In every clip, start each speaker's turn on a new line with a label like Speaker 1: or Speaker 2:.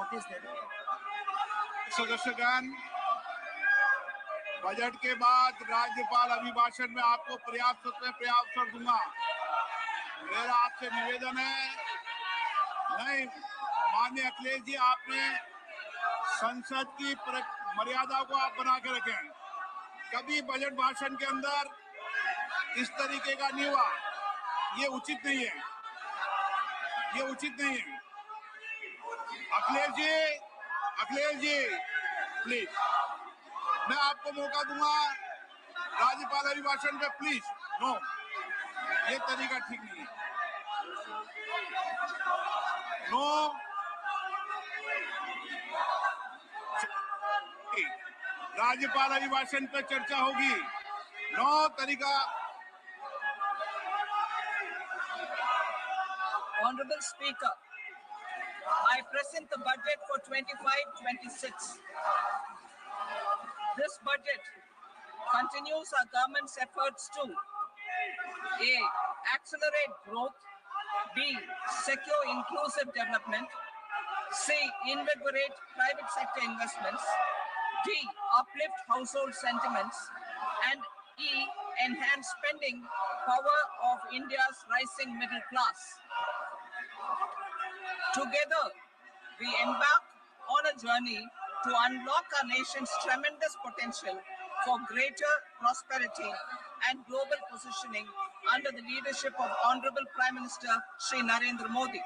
Speaker 1: Notice दे दें।
Speaker 2: सदस्यगण, budget के बाद राज्यपाल अभिभाषण में आपको पर्याप्त अवसर दूंगा। मेरा आपसे निवेदन है, नहीं माननीय अखिलेश जी, आपने संसद की मर्यादा को आप बना के रखें। कभी बजट भाषण के अंदर इस तरीके का नहीं हुआ, ये उचित नहीं है, ये उचित नहीं है। अखिलेश जी प्लीज, मैं आपको मौका दूंगा राज्यपाल अभिभाषण पे, प्लीज। नो, ये तरीका ठीक नहीं है। नो, राज्यपाल अभिभाषण पे चर्चा होगी। नो तरीका।
Speaker 3: Honorable Speaker, I present the budget for 25-26. This budget continues our government's efforts to A. Accelerate growth, B. Secure inclusive development, C. Invigorate private sector investments, D. Uplift household sentiments, and E. Enhance spending power of India's rising middle class. Together, we embark on a journey to unlock our nation's tremendous potential for greater prosperity and global positioning under the leadership of Honorable Prime Minister Shri Narendra Modi.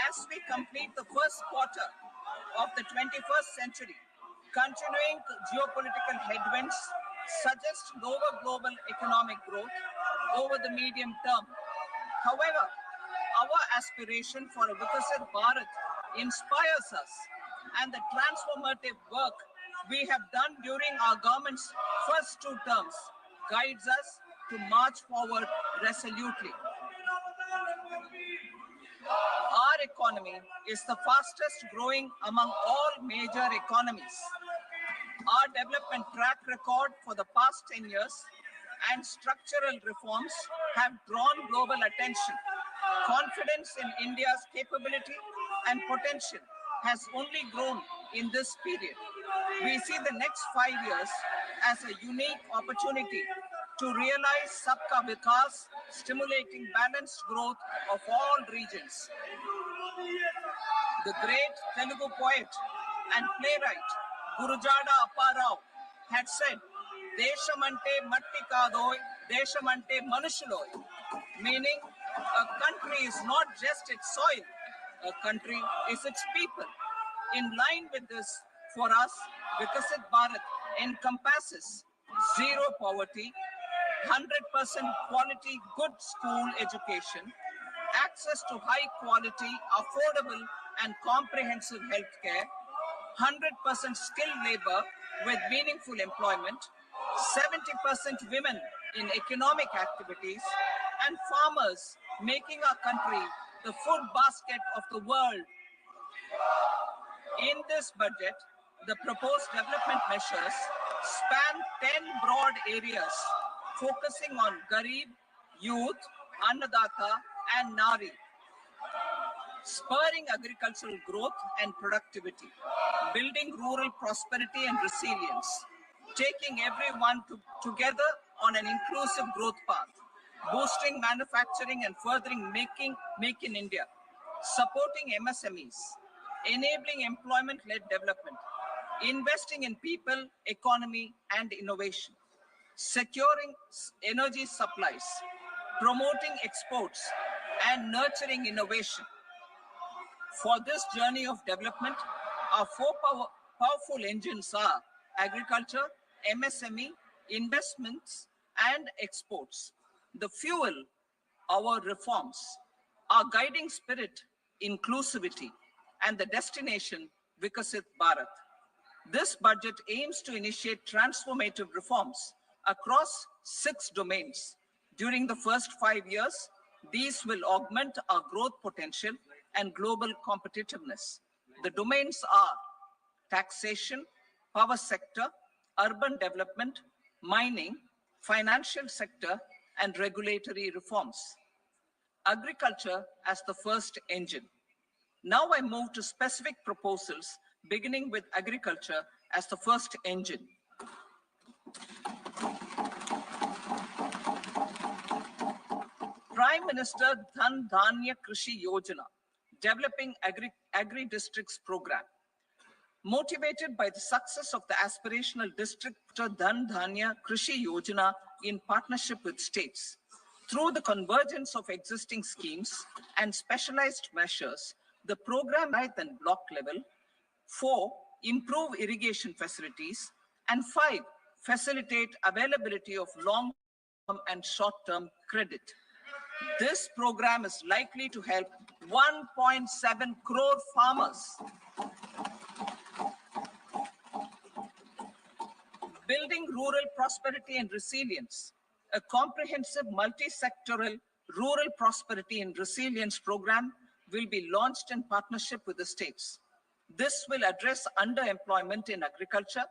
Speaker 3: As we complete the first quarter of the 21st century, continuing geopolitical headwinds suggest lower global economic growth over the medium term. However, our aspiration for a Vikasit Bharat inspires us, and the transformative work we have done during our government's first 2 terms guides us to march forward resolutely. Our economy is the fastest growing among all major economies. Our development track record for the past 10 years and structural reforms have drawn global attention. Confidence in India's capability and potential has only grown in this period. We see the next 5 years as a unique opportunity to realize Sabka Vikas, stimulating balanced growth of all regions. The great Telugu poet and playwright Gurujada Apparao had said, "Deshamante matti kadoy, deshamante manushuloy," meaning a country is not just its soil, a country is its people. In line with this, for us, Vikasit Bharat encompasses zero poverty, 100% quality good school education, access to high quality, affordable and comprehensive healthcare, 100% skilled labor with meaningful employment, 70% women in economic activities, and farmers making our country the food basket of the world. In this budget, the proposed development measures span 10 broad areas, focusing on Garib, youth, Annadata, and Nari, spurring agricultural growth and productivity, building rural prosperity and resilience, taking everyone together on an inclusive growth path, boosting manufacturing and furthering Make in India, supporting MSMEs, enabling employment-led development, investing in people, economy, and innovation, securing energy supplies, promoting exports, and nurturing innovation. For this journey of development, our 4 powerful engines are agriculture, MSME, investments, and exports. The fuel, our reforms, our guiding spirit, inclusivity, and the destination, Vikasit Bharat. This budget aims to initiate transformative reforms across 6 domains. During the first 5 years, these will augment our growth potential and global competitiveness. The domains are taxation, power sector, urban development, mining, financial sector, and regulatory reforms. Agriculture as the first engine. Now I move to specific proposals, beginning with agriculture as the first engine. Prime Minister Dhan Dhanya Krishi Yojana, developing agri-districts program. Motivated by the success of the aspirational district Dhan Dhanya Krishi Yojana in partnership with states, through the convergence of existing schemes and specialized measures, the program at and block level, 4, improve irrigation facilities, and 5, facilitate availability of long-term and short-term credit. This program is likely to help 1.7 crore farmers. Building rural prosperity and resilience. A comprehensive multi-sectoral rural prosperity and resilience program will be launched in partnership with the states. This will address underemployment in agriculture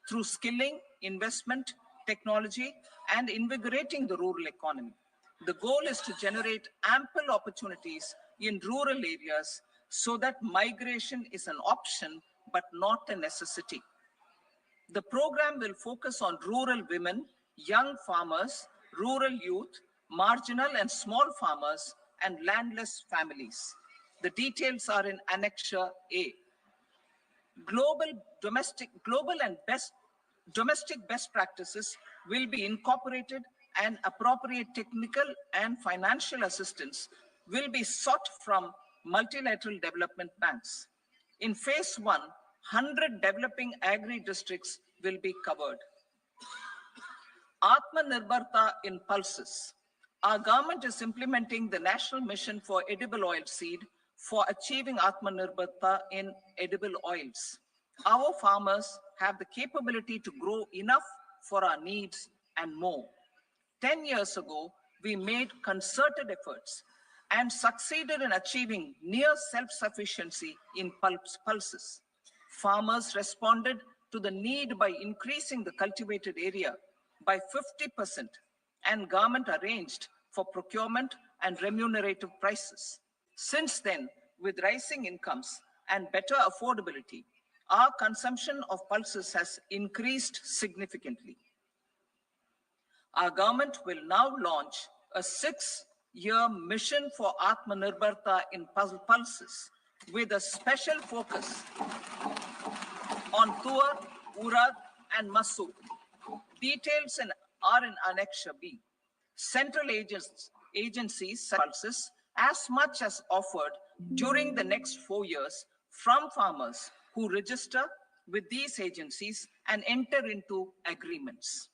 Speaker 3: through skilling, investment, technology, and invigorating the rural economy. The goal is to generate ample opportunities in rural areas so that migration is an option but not a necessity. The program will focus on rural women, young farmers, rural youth, marginal and small farmers, and landless families. The details are in Annexure A. Domestic best practices will be incorporated, and appropriate technical and financial assistance will be sought from multilateral development banks. In phase 1, 100 developing agri-districts will be covered. Atmanirbharta in pulses. Our government is implementing the National Mission for Edible Oil Seed for achieving Atmanirbharta in edible oils. Our farmers have the capability to grow enough for our needs and more. 10 years ago, we made concerted efforts and succeeded in achieving near self-sufficiency in pulses. Farmers responded to the need by increasing the cultivated area by 50%, and government arranged for procurement and remunerative prices. Since then, with rising incomes and better affordability, our consumption of pulses has increased significantly. Our government will now launch a 6-year mission for Atmanirbharta in pulses with a special focus on Tuar, Urad, and Masoor. Details are in Annexure B. Central agencies pulses as much as offered during the next 4 years from farmers who register with these agencies and enter into agreements.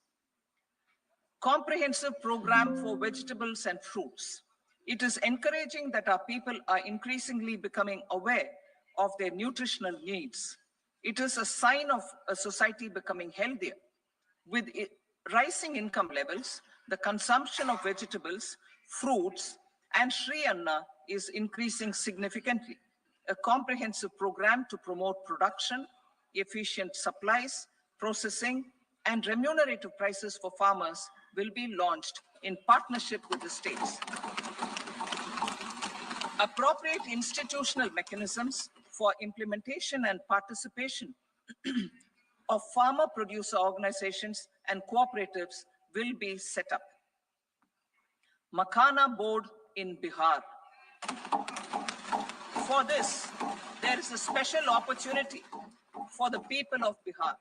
Speaker 3: Comprehensive program for vegetables and fruits. It is encouraging that our people are increasingly becoming aware of their nutritional needs. It is a sign of a society becoming healthier. With rising income levels, the consumption of vegetables, fruits, and Shri Anna is increasing significantly. A comprehensive program to promote production, efficient supplies, processing, and remunerative prices for farmers will be launched in partnership with the states. Appropriate institutional mechanisms for implementation and participation of farmer producer organizations and cooperatives will be set up. Makhana board in Bihar. For this, there is a special opportunity for the people of Bihar.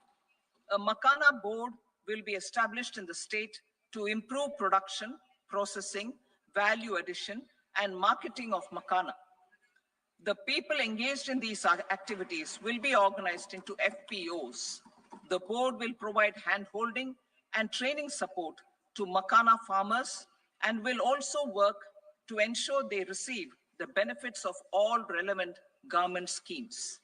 Speaker 3: A Makhana board will be established in the state to improve production, processing, value addition, and marketing of Makhana. The people engaged in these activities will be organized into FPOs. The board will provide hand-holding and training support to Makhana farmers and will also work to ensure they receive the benefits of all relevant government schemes.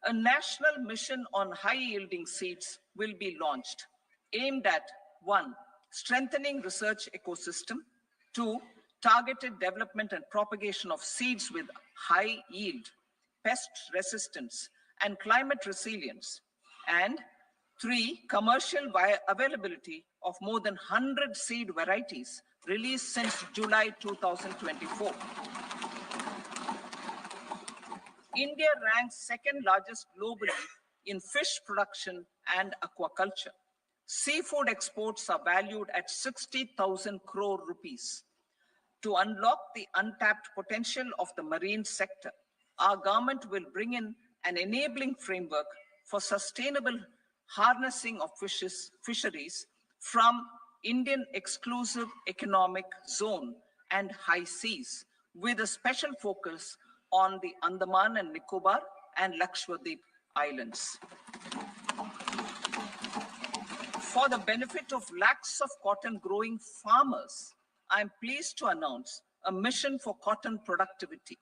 Speaker 3: A national mission on high-yielding seeds will be launched, aimed at 1. Strengthening research ecosystem, 2. Targeted development and propagation of seeds with high yield, pest resistance, and climate resilience, and 3. Commercial availability of more than 100 seed varieties released since July 2024. India ranks second largest globally in fish production and aquaculture. Seafood exports are valued at 60,000 crore rupees. To unlock the untapped potential of the marine sector, our government will bring in an enabling framework for sustainable harnessing of fisheries from Indian exclusive economic zone and high seas, with a special focus on the Andaman and Nicobar and Lakshadweep Islands. For the benefit of lakhs of cotton growing farmers, I am pleased to announce a mission for cotton productivity.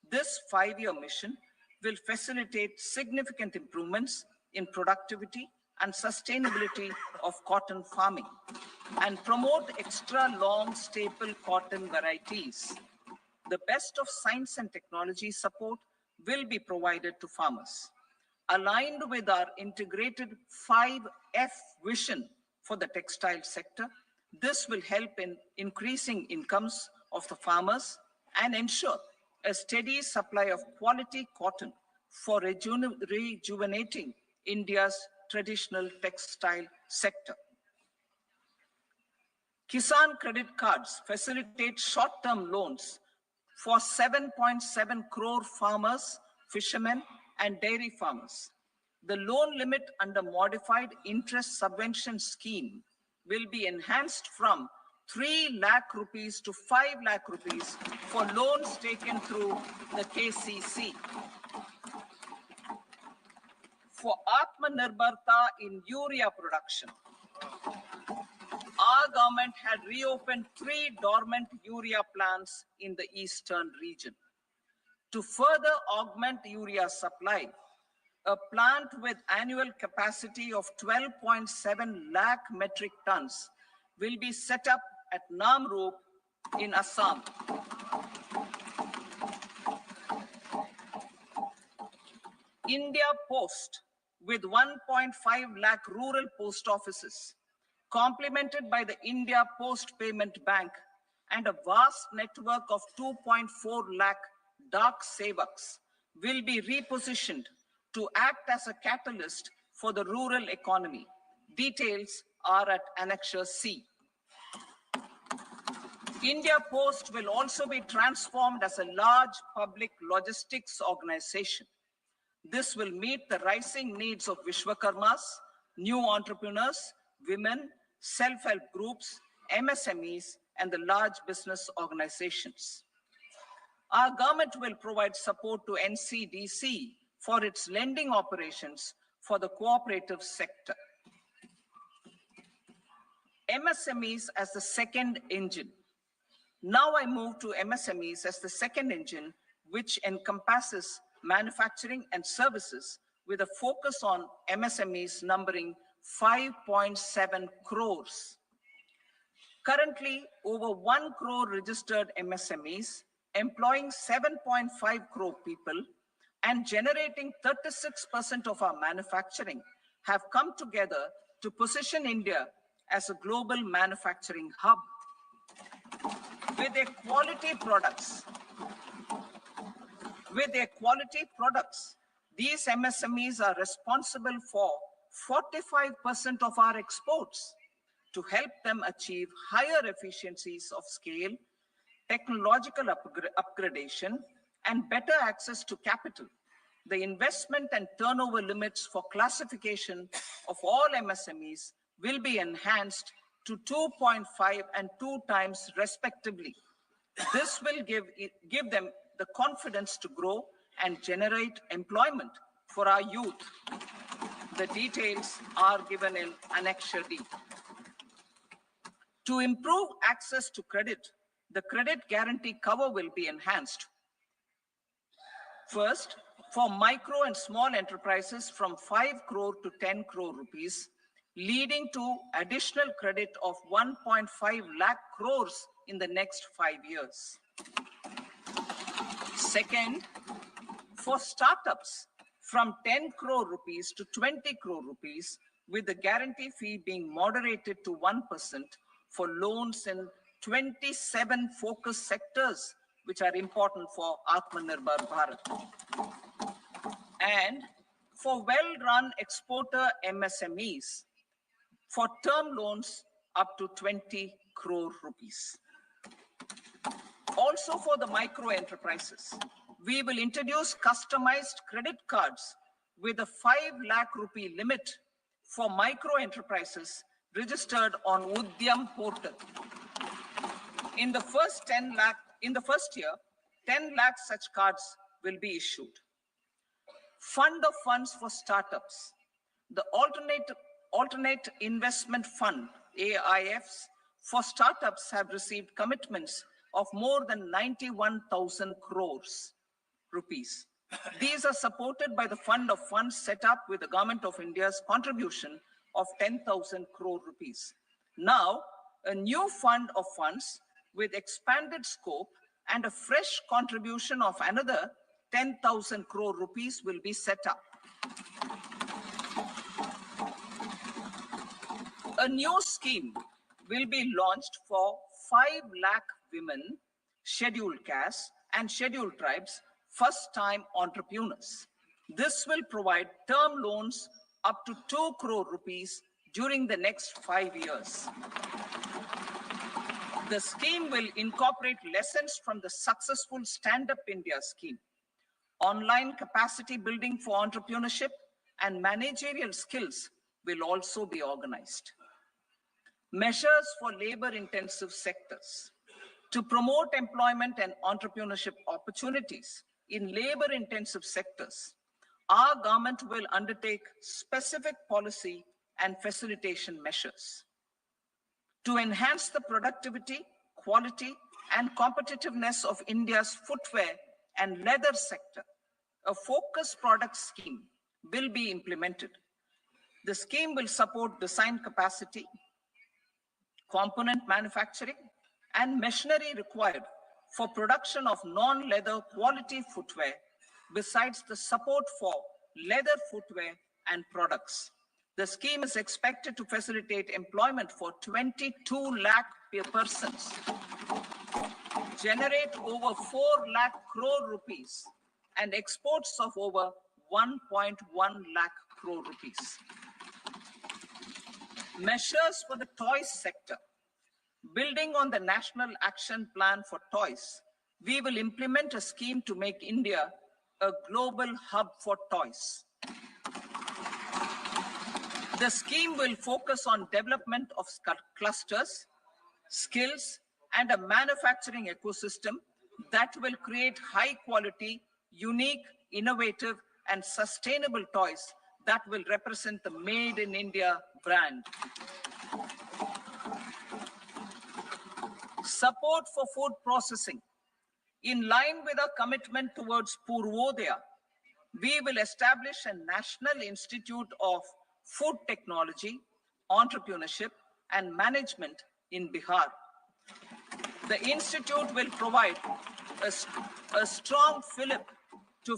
Speaker 3: This 5-year mission will facilitate significant improvements in productivity and sustainability of cotton farming and promote extra long staple cotton varieties. The best of science and technology support will be provided to farmers. Aligned with our integrated 5F vision for the textile sector, this will help in increasing incomes of the farmers and ensure a steady supply of quality cotton for rejuvenating India's traditional textile sector. Kisan credit cards facilitate short-term loans for 7.7 crore farmers, fishermen, and dairy farmers. The loan limit under modified interest subvention scheme will be enhanced from 3 lakh rupees to 5 lakh rupees for loans taken through the KCC. For Atmanirbharta in urea production, our government had reopened 3 dormant urea plants in the eastern region. To further augment urea supply, a plant with annual capacity of 12.7 lakh metric tons will be set up at Namrup in Assam. India Post, with 1.5 lakh rural post offices, complemented by the India Post Payment Bank and a vast network of 2.4 lakh Dak Sevaks, will be repositioned to act as a catalyst for the rural economy. Details are at Annexure C. India Post will also be transformed as a large public logistics organization. This will meet the rising needs of Vishwakarmas, new entrepreneurs, women, self-help groups, MSMEs, and the large business organizations. Our government will provide support to NCDC for its lending operations for the cooperative sector. MSMEs as the second engine. Now I move to MSMEs as the second engine, which encompasses manufacturing and services with a focus on MSMEs numbering 5.7 crores. Currently, over 1 crore registered MSMEs, employing 7.5 crore people and generating 36% of our manufacturing, have come together to position India as a global manufacturing hub. With their quality products, these MSMEs are responsible for 45% of our exports. To help them achieve higher efficiencies of scale, technological upgradation, and better access to capital, the investment and turnover limits for classification of all MSMEs will be enhanced to 2.5 and 2 times respectively. This will give them the confidence to grow and generate employment for our youth. The details are given in Annexure D. To improve access to credit, the credit guarantee cover will be enhanced. First, for micro and small enterprises from 5 crore to 10 crore rupees, leading to additional credit of 1.5 lakh crores in the next 5 years. Second, for startups from 10 crore rupees to 20 crore rupees, with the guarantee fee being moderated to 1% for loans in 27 focus sectors which are important for Atmanirbhar Bharat. And for well-run exporter MSMEs, for term loans up to 20 crore rupees. Also for the micro enterprises, we will introduce customized credit cards with a 5 lakh rupee limit for micro enterprises registered on Udyam portal. In the first year, 10 lakh such cards will be issued. Fund of funds for startups. The alternate investment fund, AIFs, for startups have received commitments of more than 91,000 crores rupees. These are supported by the fund of funds set up with the Government of India's contribution of 10,000 crore rupees. Now, a new fund of funds with expanded scope and a fresh contribution of another 10,000 crore rupees will be set up. A new scheme will be launched for 5 lakh women, scheduled castes and scheduled tribes, first-time entrepreneurs. This will provide term loans up to 2 crore rupees during the next 5 years. The scheme will incorporate lessons from the successful Stand Up India scheme. Online capacity building for entrepreneurship and managerial skills will also be organized. Measures for labor-intensive sectors. To promote employment and entrepreneurship opportunities in labor-intensive sectors, our government will undertake specific policy and facilitation measures. To enhance the productivity, quality, and competitiveness of India's footwear and leather sector, a focused product scheme will be implemented. The scheme will support design capacity, component manufacturing, and machinery required for production of non-leather quality footwear, besides the support for leather footwear and products. The scheme is expected to facilitate employment for 22 lakh persons, generate over 4 lakh crore rupees, and exports of over 1.1 lakh crore rupees. Measures for the toys sector. Building on the National Action Plan for Toys, we will implement a scheme to make India a global hub for toys. The scheme will focus on development of clusters, skills, and a manufacturing ecosystem that will create high quality, unique, innovative, and sustainable toys that will represent the Made in India brand. Support for food processing. In line with our commitment towards Purvodaya, we will establish a National Institute of Food Technology, Entrepreneurship, and Management in Bihar. The institute will provide a strong fillip to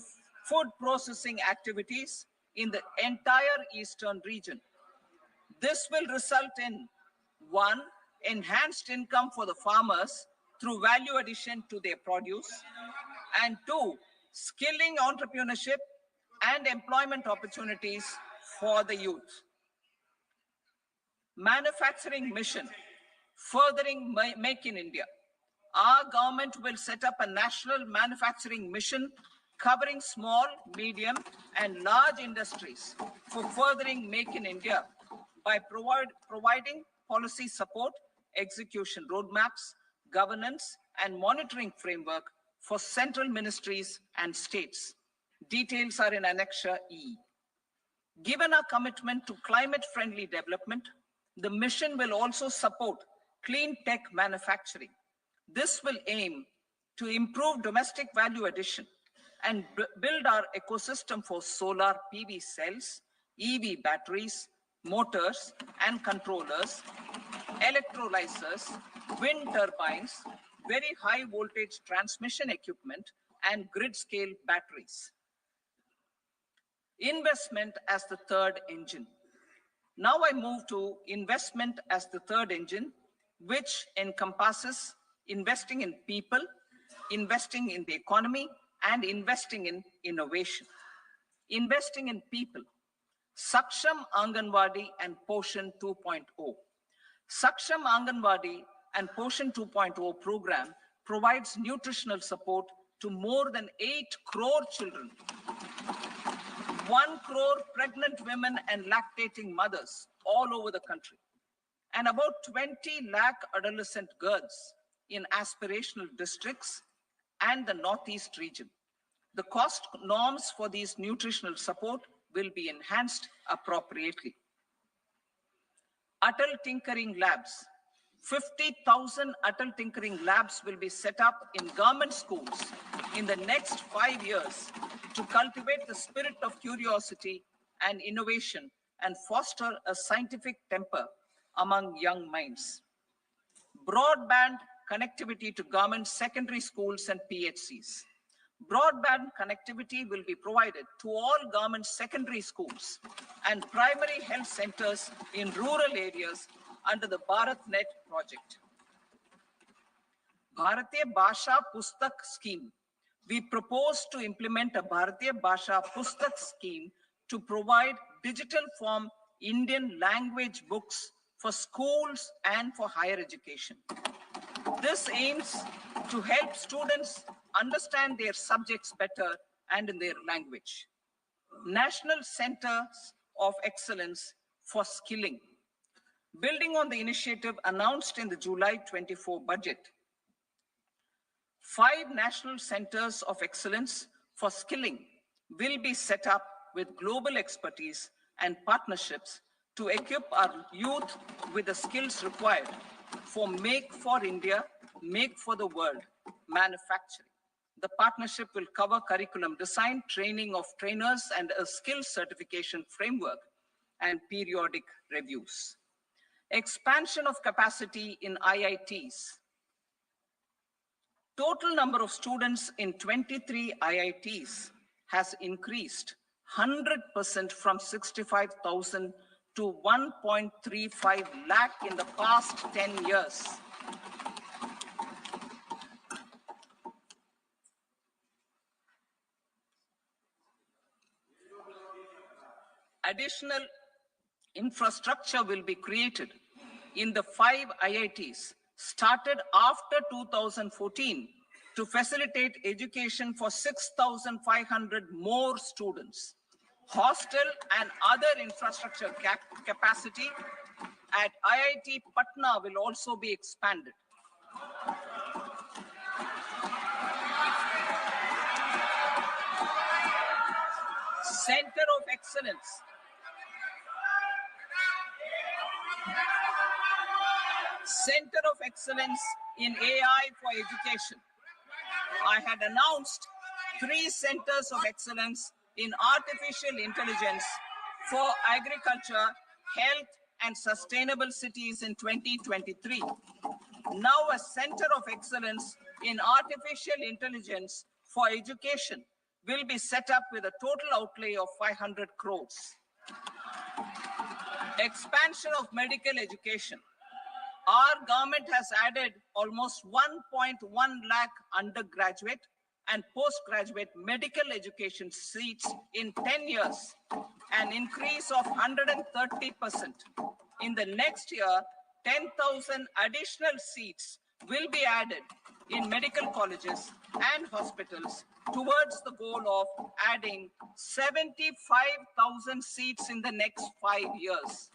Speaker 3: food processing activities in the entire eastern region. This will result in 1. Enhanced income for the farmers through value addition to their produce, and 2. Skilling entrepreneurship and employment opportunities for the youth. Manufacturing mission, furthering Make in India. Our government will set up a national manufacturing mission covering small, medium, and large industries for furthering Make in India by providing policy support, execution roadmaps, governance, and monitoring framework for central ministries and states. Details are in Annexure E. Given our commitment to climate-friendly development, the mission will also support clean tech manufacturing. This will aim to improve domestic value addition and build our ecosystem for solar PV cells, EV batteries, motors and controllers, electrolyzers, wind turbines, very high voltage transmission equipment, and grid scale batteries. Investment as the third engine. Now I move to investment as the third engine, which encompasses investing in people, investing in the economy and investing in innovation. Investing in people. Saksham Anganwadi and Poshan 2.0. Saksham Anganwadi and Poshan 2.0 program provides nutritional support to more than 8 crore children, 1 crore pregnant women and lactating mothers all over the country, and about 20 lakh adolescent girls in aspirational districts and the Northeast region. The cost norms for these nutritional support will be enhanced appropriately. Atal Tinkering Labs. 50,000 Atal Tinkering Labs will be set up in government schools in the next 5 years to cultivate the spirit of curiosity and innovation and foster a scientific temper among young minds. Broadband connectivity to government secondary schools and PHCs. Broadband connectivity will be provided to all government secondary schools and primary health centers in rural areas under the BharatNet project. Bharatiya Bhasha Pustak Scheme. We propose to implement a Bharatiya Bhasha Pustak scheme to provide digital form Indian language books for schools and for higher education. This aims to help students understand their subjects better and in their language. National Centers of Excellence for Skilling. Building on the initiative announced in the July 24 budget, 5 national centers of excellence for skilling will be set up with global expertise and partnerships to equip our youth with the skills required for Make for India, Make for the World manufacturing. The partnership will cover curriculum design, training of trainers, and a skills certification framework and periodic reviews. Expansion of capacity in IITs. Total number of students in 23 IITs has increased 100% from 65,000 to 1.35 lakh in the past 10 years. Additional infrastructure will be created in the 5 IITs started after 2014 to facilitate education for 6,500 more students. Hostel and other infrastructure capacity at IIT Patna will also be expanded. Center of Excellence. Center of Excellence in AI for Education. I had announced 3 centers of excellence in artificial intelligence for agriculture, health, and sustainable cities in 2023. Now a center of excellence in artificial intelligence for education will be set up with a total outlay of 500 crores. Expansion of medical education. Our government has added almost 1.1 lakh undergraduate and postgraduate medical education seats in 10 years, an increase of 130%. In the next year, 10,000 additional seats will be added in medical colleges and hospitals towards the goal of adding 75,000 seats in the next 5 years.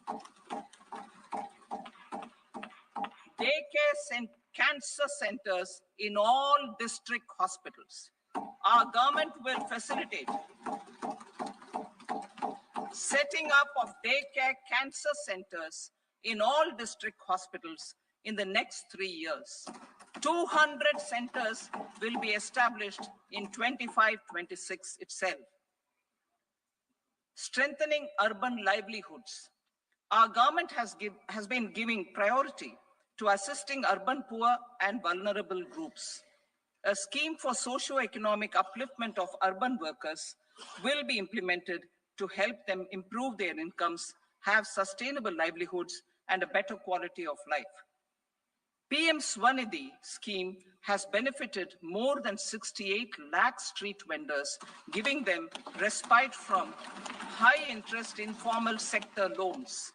Speaker 3: Daycare and cancer centers in all district hospitals. Our government will facilitate setting up of daycare cancer centers in all district hospitals in the next 3 years. 200 centers will be established in 25-26 itself. Strengthening urban livelihoods. Our government has been giving priority to assisting urban poor and vulnerable groups. A scheme for socio-economic upliftment of urban workers will be implemented to help them improve their incomes, have sustainable livelihoods, and a better quality of life. PM Swanidhi scheme has benefited more than 68 lakh street vendors, giving them respite from high-interest informal sector loans.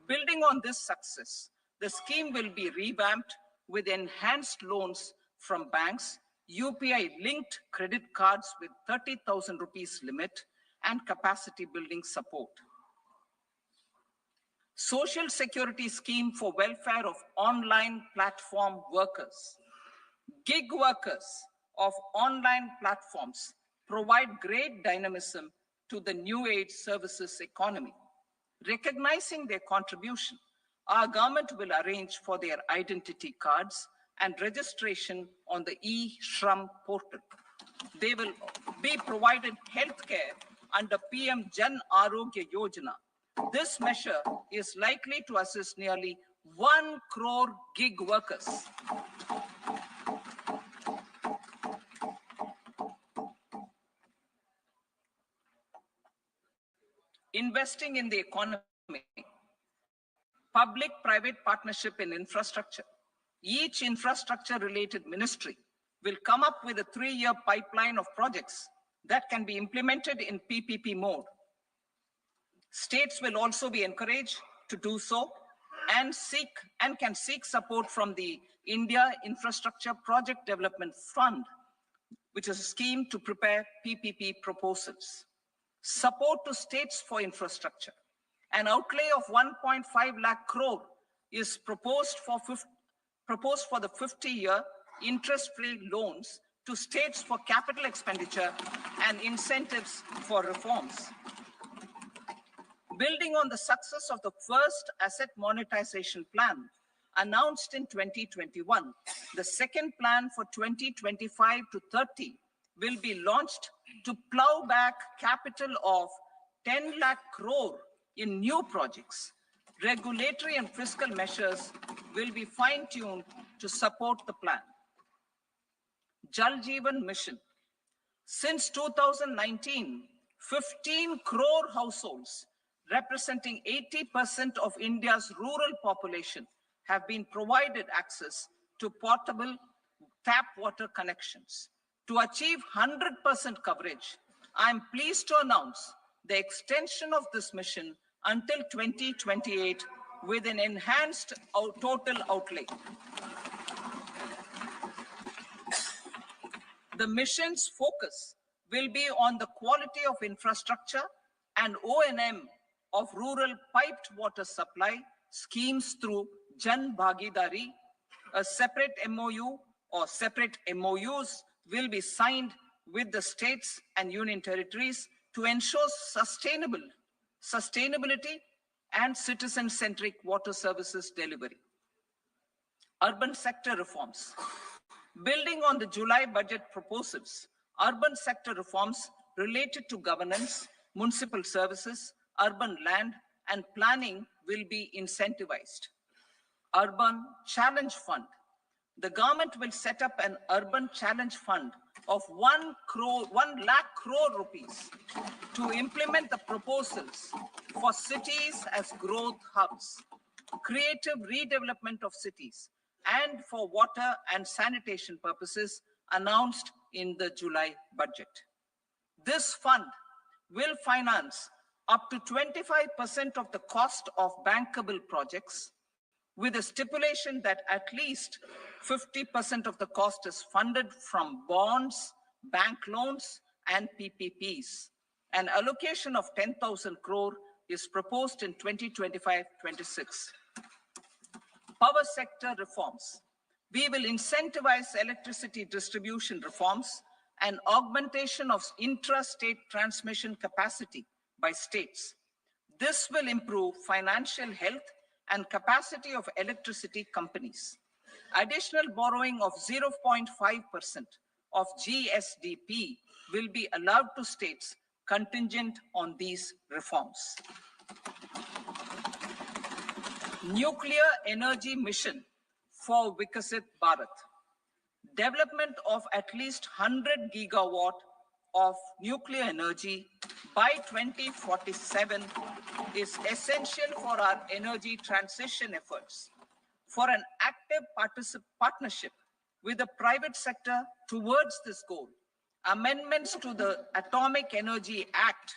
Speaker 3: Building on this success, the scheme will be revamped with enhanced loans from banks, UPI-linked credit cards with 30,000 rupees limit, and capacity building support. Social Security Scheme for welfare of online platform workers. Gig workers of online platforms provide great dynamism to the new age services economy. Recognizing their contribution, our government will arrange for their identity cards and registration on the e-Shram portal. They will be provided healthcare under PM Jan Arogya Yojana. This measure is likely to assist nearly 1 crore gig workers. Investing in the economy, public-private partnership in infrastructure. Each infrastructure-related ministry will come up with a 3-year pipeline of projects that can be implemented in PPP mode. States will also be encouraged to do so and can seek support from the India Infrastructure Project Development Fund, which is a scheme to prepare PPP proposals. Support to states for infrastructure. An outlay of 1.5 lakh crore is proposed for the 50-year interest-free loans to states for capital expenditure and incentives for reforms. Building on the success of the first asset monetization plan announced in 2021, the second plan for 2025 to 30 will be launched to plow back capital of 10 lakh crore in new projects. Regulatory and fiscal measures will be fine-tuned to support the plan. Jal Jeevan Mission. Since 2019, 15 crore households representing 80% of India's rural population have been provided access to portable tap water connections. To achieve 100% coverage, I am pleased to announce the extension of this mission until 2028 with an enhanced total outlay. The mission's focus will be on the quality of infrastructure and O&M of rural piped water supply schemes through Jan Bhagidari. A separate MOU or separate MOUs will be signed with the states and union territories to ensure sustainability and citizen-centric water services delivery. Urban sector reforms. Building on the July budget proposals, urban sector reforms related to governance, municipal services, urban land, and planning will be incentivized. Urban Challenge Fund. The government will set up an urban challenge fund of 1 lakh crore rupees to implement the proposals for cities as growth hubs, creative redevelopment of cities, and for water and sanitation purposes announced in the July budget. This fund will finance up to 25% of the cost of bankable projects, with a stipulation that at least 50% of the cost is funded from bonds, bank loans, and PPPs. An allocation of 10,000 crore is proposed in 2025-26. Power sector reforms. We will incentivize electricity distribution reforms and augmentation of intra-state transmission capacity by states. This will improve financial health and capacity of electricity companies. Additional borrowing of 0.5% of GSDP will be allowed to states contingent on these reforms. Nuclear energy mission for Vikasit Bharat. Development of at least 100 gigawatt of nuclear energy by 2047 is essential for our energy transition efforts. For an active partnership with the private sector towards this goal. Amendments to the Atomic Energy Act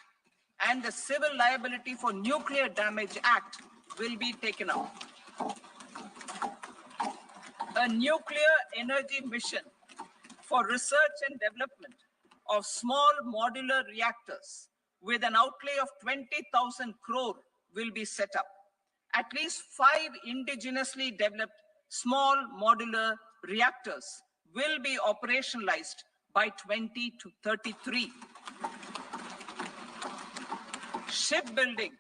Speaker 3: and the Civil Liability for Nuclear Damage Act will be taken up. A nuclear energy mission for research and development of small modular reactors with an outlay of 20,000 crore will be set up. At least 5 indigenously developed small modular reactors will be operationalized by 2033. Shipbuilding.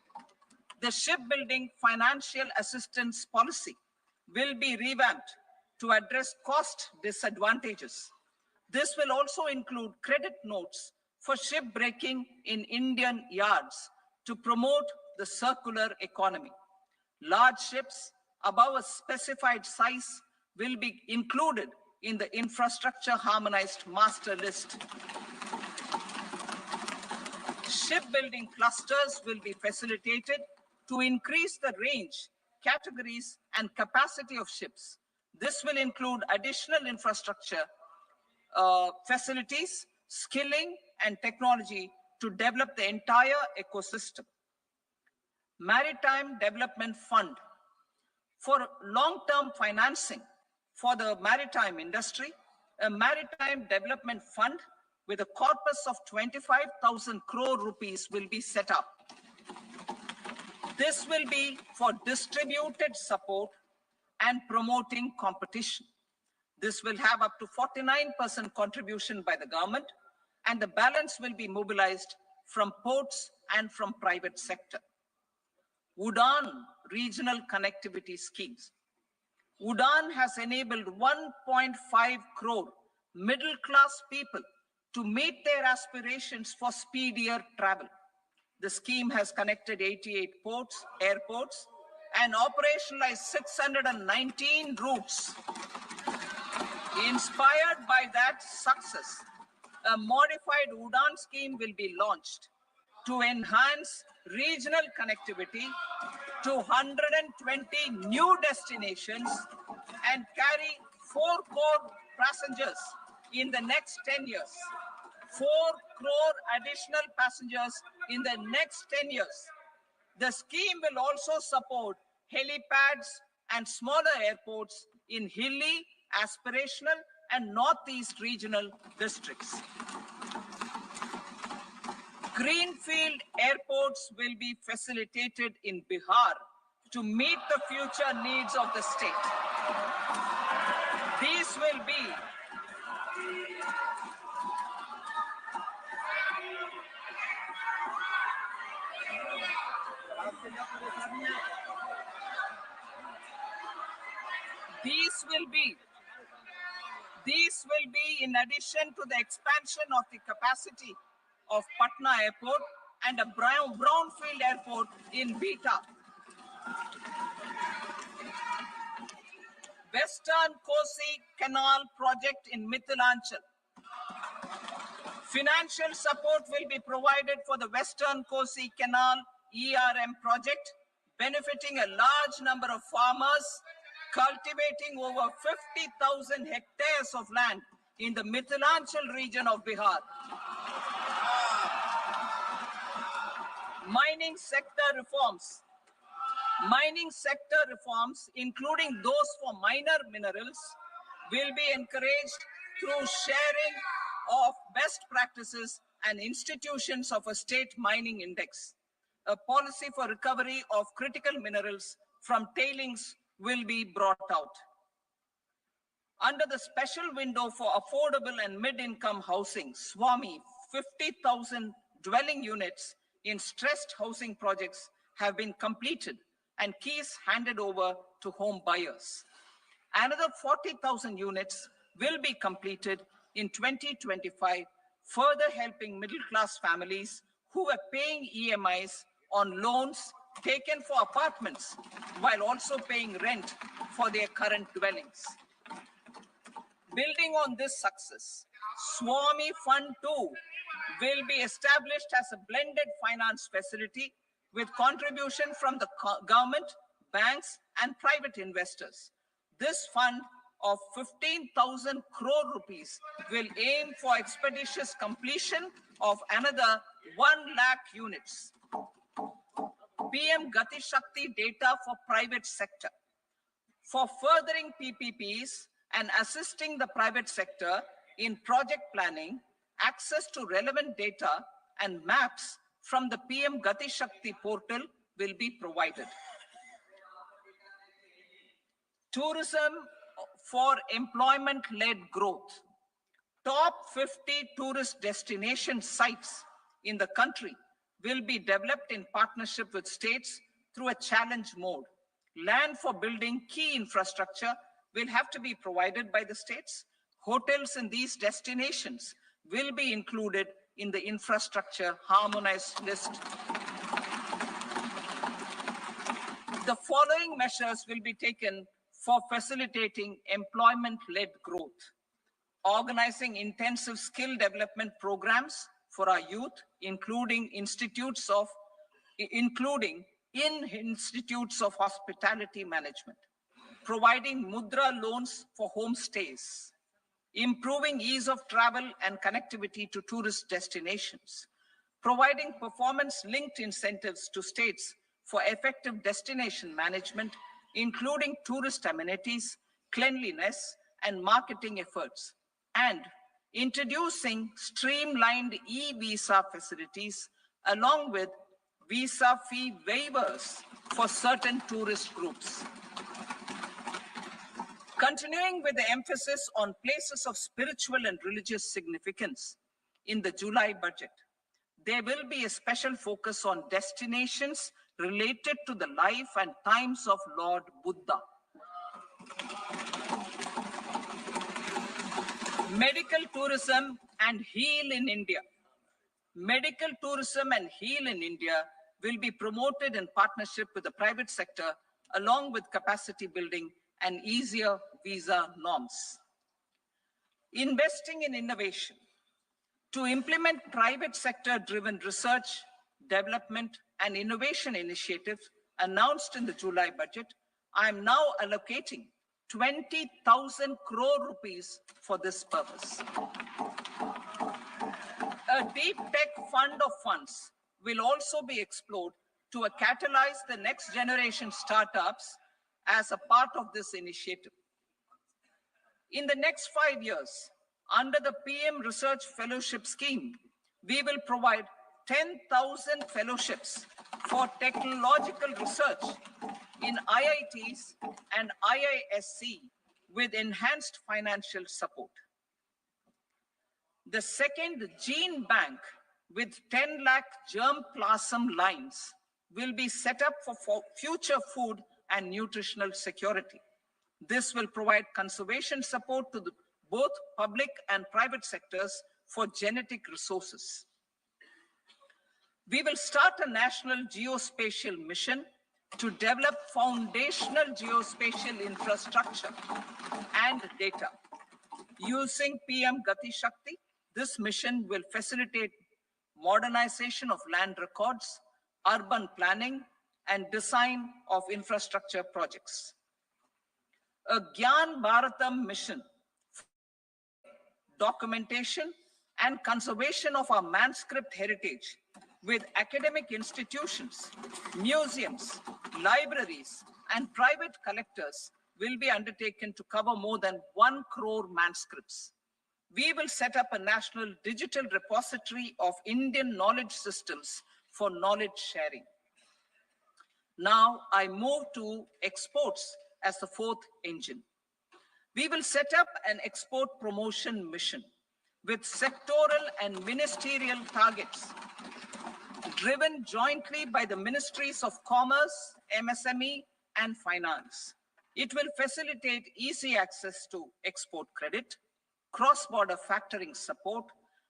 Speaker 3: The shipbuilding financial assistance policy will be revamped to address cost disadvantages. This will also include credit notes for shipbreaking in Indian yards to promote the circular economy. Large ships above a specified size will be included in the infrastructure harmonized master list. Shipbuilding clusters will be facilitated to increase the range, categories, and capacity of ships. This will include additional infrastructure, facilities, skilling, and technology to develop the entire ecosystem. Maritime Development Fund. For long-term financing for the maritime industry, a Maritime Development Fund with a corpus of 25,000 crore rupees will be set up. This will be for distributed support and promoting competition. This will have up to 49% contribution by the government, and the balance will be mobilized from ports and from private sector. UDAN regional connectivity schemes. UDAN has enabled 1.5 crore middle-class people to meet their aspirations for speedier travel. The scheme has connected 88 ports, airports, and operationalized 619 routes. Inspired by that success, a modified UDAN scheme will be launched to enhance regional connectivity to 120 new destinations and carry 4 crore passengers in the next 10 years. 4 crore additional passengers in the next 10 years. The scheme will also support helipads and smaller airports in hilly, aspirational, and northeast regional districts. Greenfield airports will be facilitated in Bihar to meet the future needs of the state. These will be in addition to the expansion of the capacity of Patna Airport and a brownfield airport in Beta. Western Kosi Canal project in Mithilanchal. Financial support will be provided for the Western Kosi Canal ERM project, benefiting a large number of farmers cultivating over 50,000 hectares of land in the Mithilanchal region of Bihar. Mining sector reforms. Mining sector reforms, including those for minor minerals, will be encouraged through sharing of best practices and institutions of a state mining index. A policy for recovery of critical minerals from tailings will be brought out. Under the special window for affordable and mid-income housing, SWAMI, 50,000 dwelling units in stressed housing projects have been completed and keys handed over to home buyers. Another 40,000 units will be completed in 2025, further helping middle-class families who are paying EMIs on loans taken for apartments while also paying rent for their current dwellings. Building on this success, SWAMI Fund 2 will be established as a blended finance facility with contribution from the government, banks, and private investors. This fund of 15,000 crore rupees will aim for expeditious completion of another 1 lakh units. PM Gati Shakti data for private sector. For furthering PPPs and assisting the private sector in project planning, access to relevant data and maps from the PM Gati Shakti portal will be provided. Tourism for employment-led growth. Top 50 tourist destination sites in the country will be developed in partnership with states through a challenge mode. Land for building key infrastructure will have to be provided by the states. Hotels in these destinations will be included in the infrastructure harmonized list. The following measures will be taken for facilitating employment-led growth. Organizing intensive skill development programs for our youth, including in institutes of hospitality management. Providing mudra loans for homestays. Improving ease of travel and connectivity to tourist destinations. Providing performance-linked incentives to states for effective destination management, including tourist amenities, cleanliness, and marketing efforts, and introducing streamlined e-visa facilities along with visa fee waivers for certain tourist groups. Continuing with the emphasis on places of spiritual and religious significance in the July budget, there will be a special focus on destinations related to the life and times of Lord Buddha. Medical tourism and heal in India. Medical tourism and heal in India will be promoted in partnership with the private sector, along with capacity building and easier visa norms. Investing in innovation. To implement private sector-driven research, development, and innovation initiatives announced in the July budget, I am now allocating 20,000 crore rupees for this purpose. A deep tech fund of funds will also be explored to catalyze the next generation startups as a part of this initiative. In the next 5 years, under the PM Research Fellowship Scheme, we will provide 10,000 fellowships for technological research in IITs and IISc with enhanced financial support. The second gene bank with 10 lakh germplasm lines will be set up for future food and nutritional security. This will provide conservation support to both public and private sectors for genetic resources. We will start a national geospatial mission to develop foundational geospatial infrastructure and data. Using PM Gati Shakti, this mission will facilitate modernization of land records, urban planning, and design of infrastructure projects. A Gyan Bharatam mission, documentation and conservation of our manuscript heritage with academic institutions, museums, libraries, and private collectors will be undertaken to cover more than 1 crore manuscripts. We will set up a national digital repository of Indian knowledge systems for knowledge sharing. Now I move to exports as the fourth engine. We will set up an export promotion mission with sectoral and ministerial targets driven jointly by the Ministries of Commerce, MSME, and Finance. It will facilitate easy access to export credit, cross-border factoring support,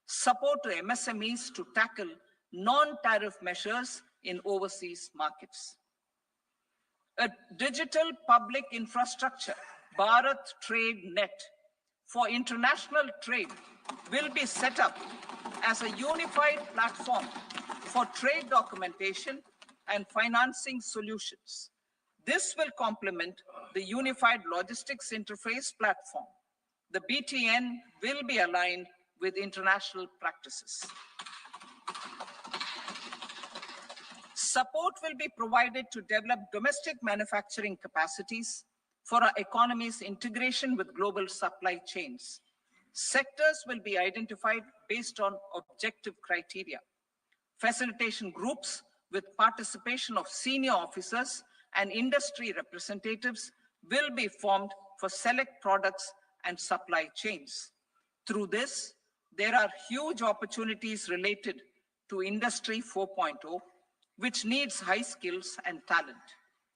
Speaker 3: support to MSMEs to tackle non-tariff measures in overseas markets. A digital public infrastructure, Bharat Trade Net, for international trade will be set up as a unified platform for trade documentation and financing solutions. This will complement the Unified Logistics Interface Platform. The BTN will be aligned with international practices. Support will be provided to develop domestic manufacturing capacities for our economy's integration with global supply chains. Sectors will be identified based on objective criteria. Facilitation groups with participation of senior officers and industry representatives will be formed for select products and supply chains. Through this, there are huge opportunities related to Industry 4.0, which needs high skills and talent.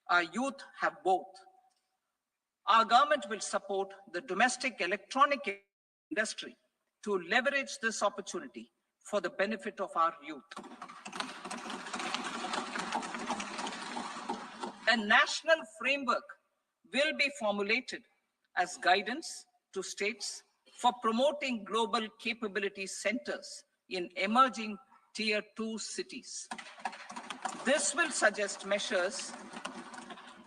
Speaker 3: Our youth have both. Our government will support the domestic electronic industry to leverage this opportunity for the benefit of our youth. A national framework will be formulated as guidance to states for promoting global capability centers in emerging Tier 2 cities. This will suggest measures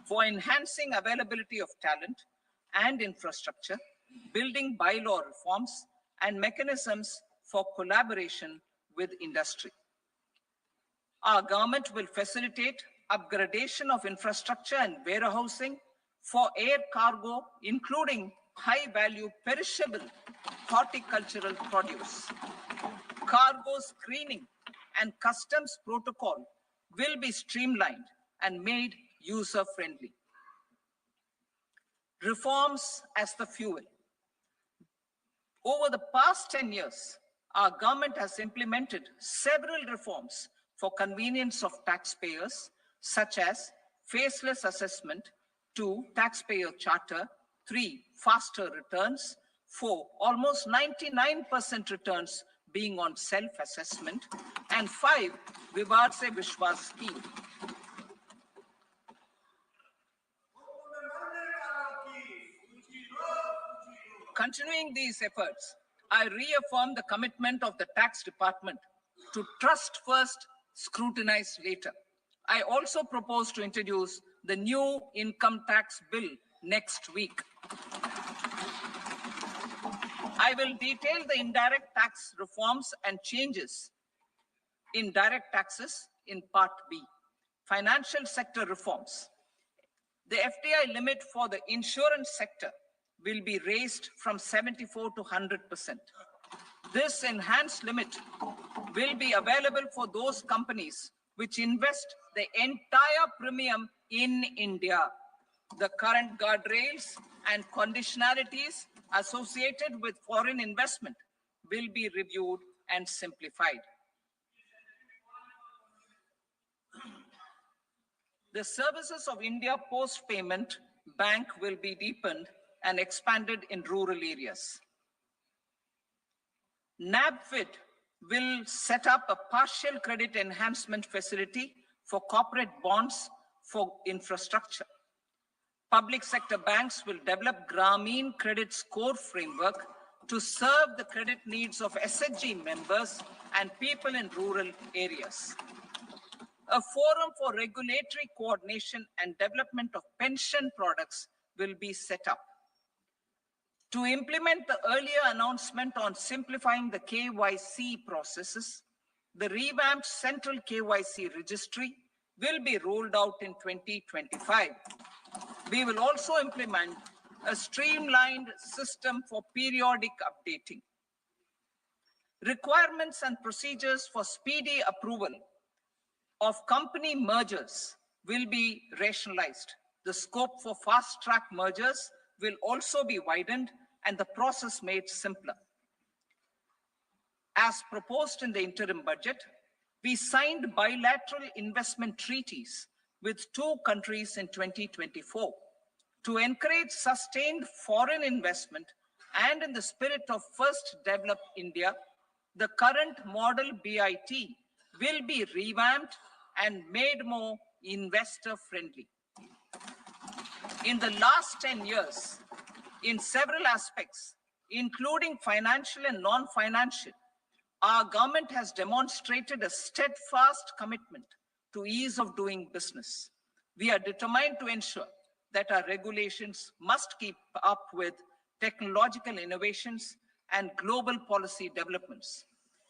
Speaker 3: for enhancing availability of talent and infrastructure, building bylaw reforms, and mechanisms for collaboration with industry. Our government will facilitate upgradation of infrastructure and warehousing for air cargo, including high-value perishable horticultural produce. Cargo screening and customs protocol will be streamlined and made user-friendly. Reforms as the fuel. Over the past 10 years, our government has implemented several reforms for convenience of taxpayers, such as faceless assessment, 2, taxpayer charter, 3, faster returns, 4, almost 99% returns being on self-assessment, and 5, Vivad Se Vishwas scheme. Continuing these efforts, I reaffirm the commitment of the tax department to trust first, scrutinize later. I also propose to introduce the new income tax bill next week. I will detail the indirect tax reforms and changes in direct taxes in Part B. Financial sector reforms. The FDI limit for the insurance sector will be raised from 74 to 100%. This enhanced limit will be available for those companies which invest the entire premium in India. The current guardrails and conditionalities associated with foreign investment will be reviewed and simplified. The services of India Post Payment Bank will be deepened and expanded in rural areas. NABFID will set up a partial credit enhancement facility for corporate bonds for infrastructure. Public sector banks will develop Grameen Credit Score Framework to serve the credit needs of SHG members and people in rural areas. A forum for regulatory coordination and development of pension products will be set up. To implement the earlier announcement on simplifying the KYC processes, the revamped Central KYC Registry will be rolled out in 2025. We will also implement a streamlined system for periodic updating. Requirements and procedures for speedy approval of company mergers will be rationalized. The scope for fast-track mergers will also be widened and the process made simpler. As proposed in the interim budget, we signed bilateral investment treaties with 2 countries in 2024 to encourage sustained foreign investment, and in the spirit of First Develop India, the current model BIT will be revamped and made more investor-friendly. In the last 10 years, in several aspects, including financial and non-financial, our government has demonstrated a steadfast commitment to ease of doing business. We are determined to ensure that our regulations must keep up with technological innovations and global policy developments.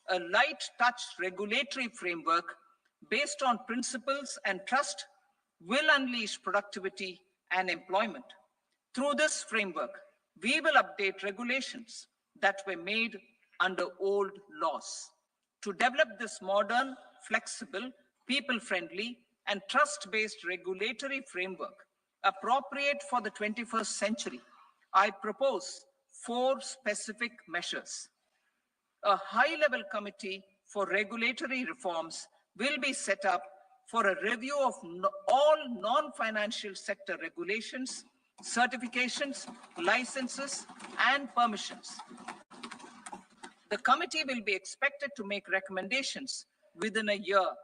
Speaker 3: A light touch regulatory framework based on principles and trust will unleash productivity and employment. Through this framework, we will update regulations that were made under old laws. To develop this modern, flexible, people-friendly, and trust-based regulatory framework appropriate for the 21st century, I propose 4 specific measures. A high-level committee for regulatory reforms will be set up for a review of all non-financial sector regulations, certifications, licenses, and permissions. The committee will be expected to make recommendations within a year.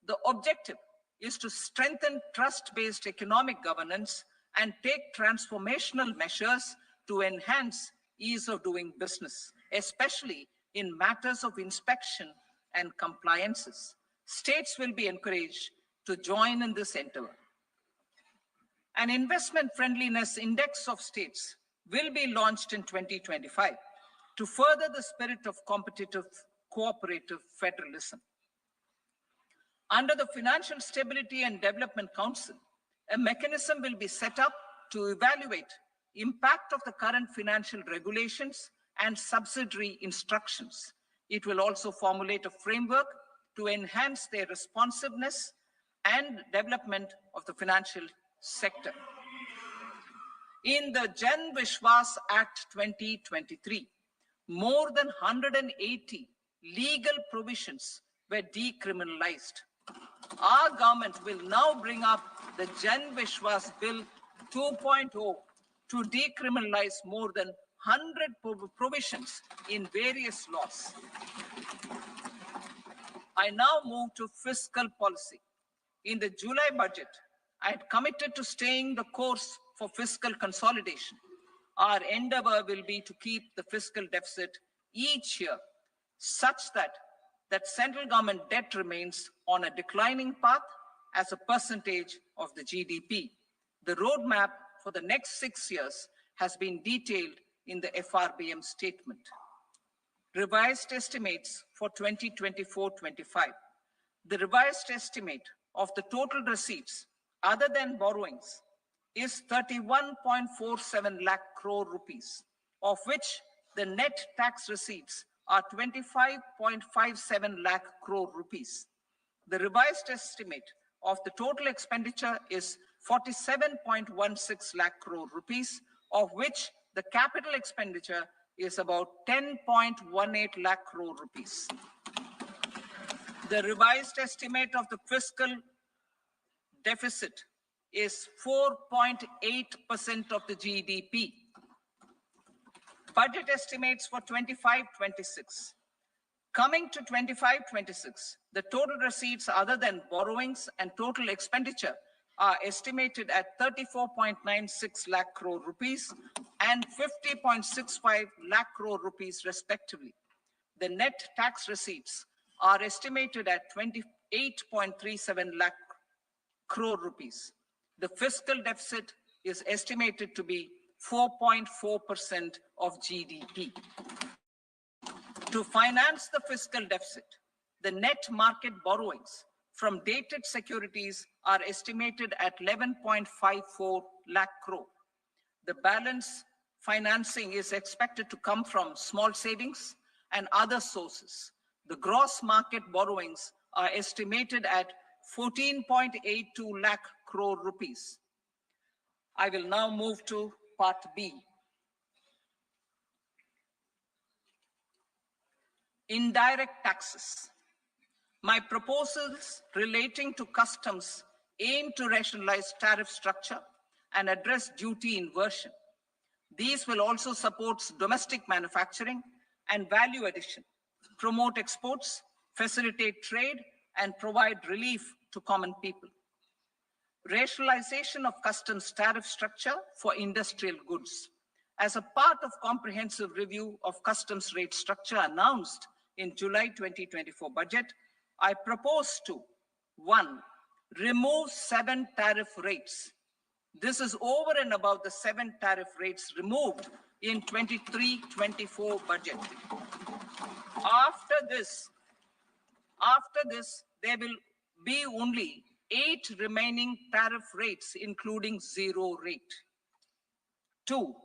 Speaker 3: The objective is to strengthen trust-based economic governance and take transformational measures to enhance ease of doing business, especially in matters of inspection and compliances. States will be encouraged to join in this endeavor. An investment friendliness index of states will be launched in 2025 to further the spirit of competitive, cooperative federalism. Under the Financial Stability and Development Council, a mechanism will be set up to evaluate impact of the current financial regulations and subsidiary instructions. It will also formulate a framework to enhance their responsiveness and development of the financial sector. In the Jan Vishwas Act 2023, more than 180 legal provisions were decriminalized. Our government will now bring up the Jan Vishwas Bill 2.0 to decriminalize more than 100 provisions in various laws. I now move to fiscal policy. In the July budget, I had committed to staying the course for fiscal consolidation. Our endeavor will be to keep the fiscal deficit each year such that central government debt remains on a declining path as a percentage of the GDP. The roadmap for the next 6 years has been detailed in the FRBM statement. Revised estimates for 2024-25. The revised estimate of the total receipts other than borrowings is 31.47 lakh crore rupees, of which the net tax receipts are 25.57 lakh crore rupees. The revised estimate of the total expenditure is 47.16 lakh crore rupees, of which the capital expenditure is about 10.18 lakh crore rupees. The revised estimate of the fiscal deficit is 4.8% of the GDP. Budget estimates for 25-26. Coming to 25-26, the total receipts other than borrowings and total expenditure are estimated at 34.96 lakh crore rupees and 50.65 lakh crore rupees respectively. The net tax receipts are estimated at 28.37 lakh crore rupees. The fiscal deficit is estimated to be 4.4% of GDP. To finance the fiscal deficit, the net market borrowings from dated securities are estimated at 11.54 lakh crore. The balance financing is expected to come from small savings and other sources. The gross market borrowings are estimated at 14.82 lakh crore rupees. I will now move to Part B. Indirect taxes. My proposals relating to customs aim to rationalize tariff structure and address duty inversion. These will also support domestic manufacturing and value addition, promote exports, facilitate trade, and provide relief to common people. Rationalization of customs tariff structure for industrial goods. As a part of comprehensive review of customs rate structure announced in July 2024 budget, I propose to 1. remove 7 tariff rates. This is over and above the 7 tariff rates removed in 23-24 budget. After this, there will be only 8 remaining tariff rates, including 0 rate. 2,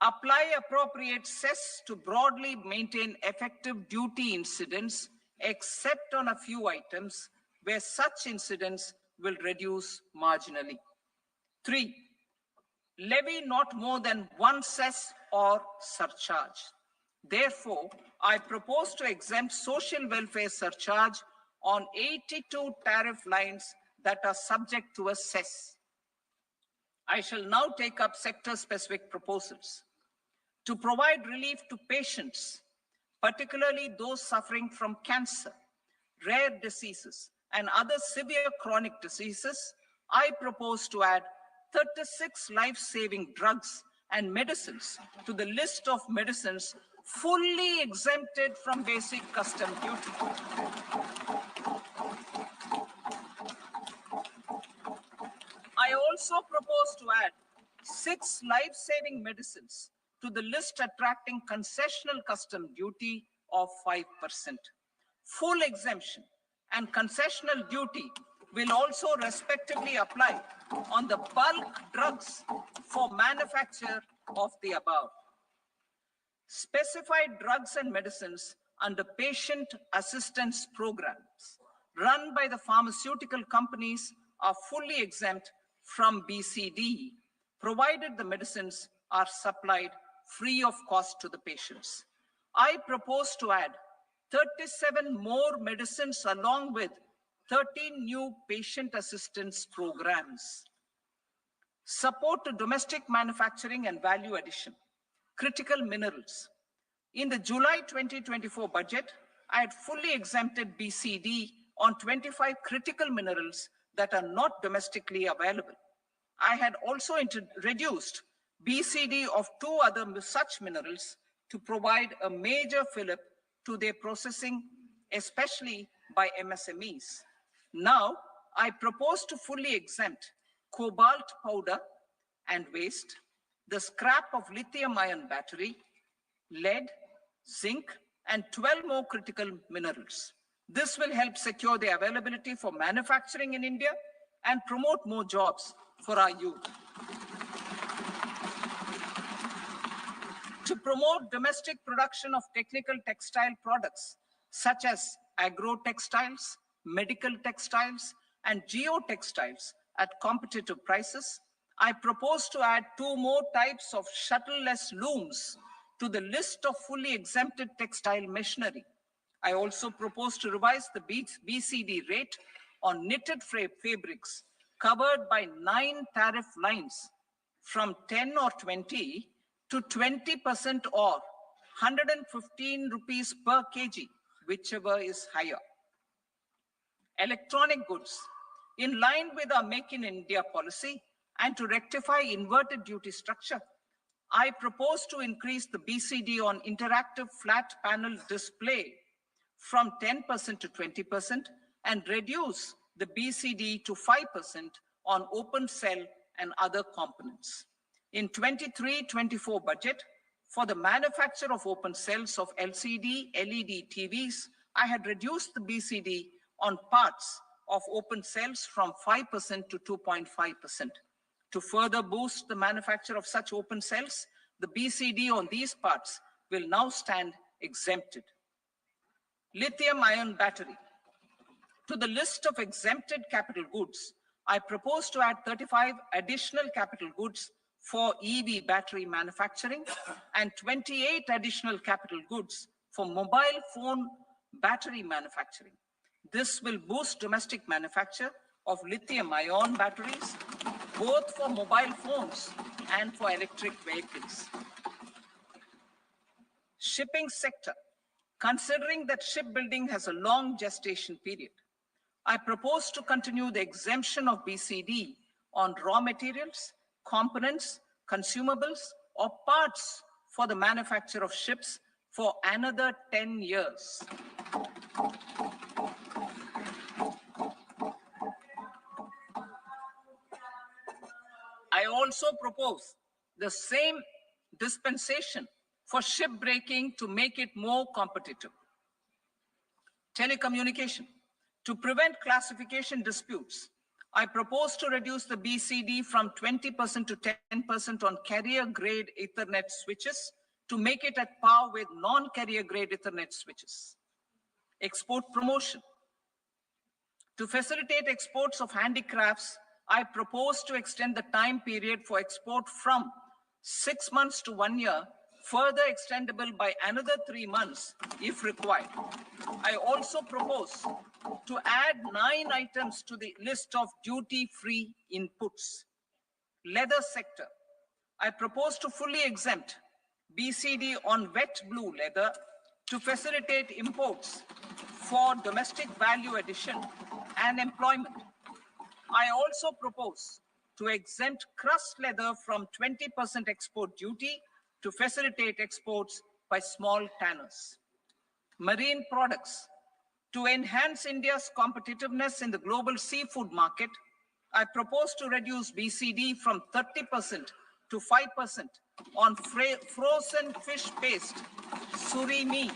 Speaker 3: apply appropriate cess to broadly maintain effective duty incidence, except on a few items where such incidence will reduce marginally. 3, levy not more than 1 cess or surcharge. Therefore, I propose to exempt social welfare surcharge on 82 tariff lines that are subject to a cess. I shall now take up sector-specific proposals. To provide relief to patients, particularly those suffering from cancer, rare diseases, and other severe chronic diseases, I propose to add 36 life-saving drugs and medicines to the list of medicines fully exempted from basic custom duty. I also propose to add 6 life-saving medicines to the list attracting concessional custom duty of 5%. Full exemption and concessional duty will also respectively apply on the bulk drugs for manufacture of the above. Specified drugs and medicines under patient assistance programs run by the pharmaceutical companies are fully exempt from BCD, provided the medicines are supplied free of cost to the patients. I propose to add 37 more medicines along with 13 new patient assistance programs. Support to domestic manufacturing and value addition. Critical minerals. In the July 2024 budget, I had fully exempted BCD on 25 critical minerals that are not domestically available. I had also reduced BCD of 2 other such minerals to provide a major fillip to their processing, especially by MSMEs. Now, I propose to fully exempt cobalt powder and waste, the scrap of lithium-ion battery, lead, zinc, and 12 more critical minerals. This will help secure their availability for manufacturing in India and promote more jobs for our youth. To promote domestic production of technical textile products, such as agro-textiles, medical textiles, and geotextiles at competitive prices, I propose to add 2 more types of shuttle-less looms to the list of fully exempted textile machinery. I also propose to revise the BCD rate on knitted fabrics covered by 9 tariff lines from 10 or 20 to 20% or 115 rupees per kg, whichever is higher. Electronic goods. In line with our Make in India policy and to rectify inverted duty structure, I propose to increase the BCD on interactive flat panel display from 10% to 20% and reduce the BCD to 5% on open cell and other components. In 23-24 budget, for the manufacture of open cells of LCD, LED TVs, I had reduced the BCD on parts of open cells from 5% to 2.5%. To further boost the manufacture of such open cells, the BCD on these parts will now stand exempted. Lithium-ion battery. To the list of exempted capital goods, I propose to add 35 additional capital goods for EV battery manufacturing and 28 additional capital goods for mobile phone battery manufacturing. This will boost domestic manufacture of lithium-ion batteries, both for mobile phones and for electric vehicles. Shipping sector. Considering that shipbuilding has a long gestation period, I propose to continue the exemption of BCD on raw materials, components, consumables, or parts for the manufacture of ships for another 10 years. also propose the same dispensation for shipbreaking to make it more competitive. Telecommunication. To prevent classification disputes, I propose to reduce the BCD from 20% to 10% on carrier-grade Ethernet switches to make it at par with non-carrier-grade Ethernet switches. Export promotion. To facilitate exports of handicrafts, I propose to extend the time period for export from 6 months to 1 year, further extendable by another 3 months if required. I also propose to add 9 items to the list of duty-free inputs. Leather sector. I propose to fully exempt BCD on wet blue leather to facilitate imports for domestic value addition and employment. I also propose to exempt crust leather from 20% export duty to facilitate exports by small tanners. Marine products. To enhance India's competitiveness in the global seafood market, I propose to reduce BCD from 30% to 5% on frozen fish paste, surimi,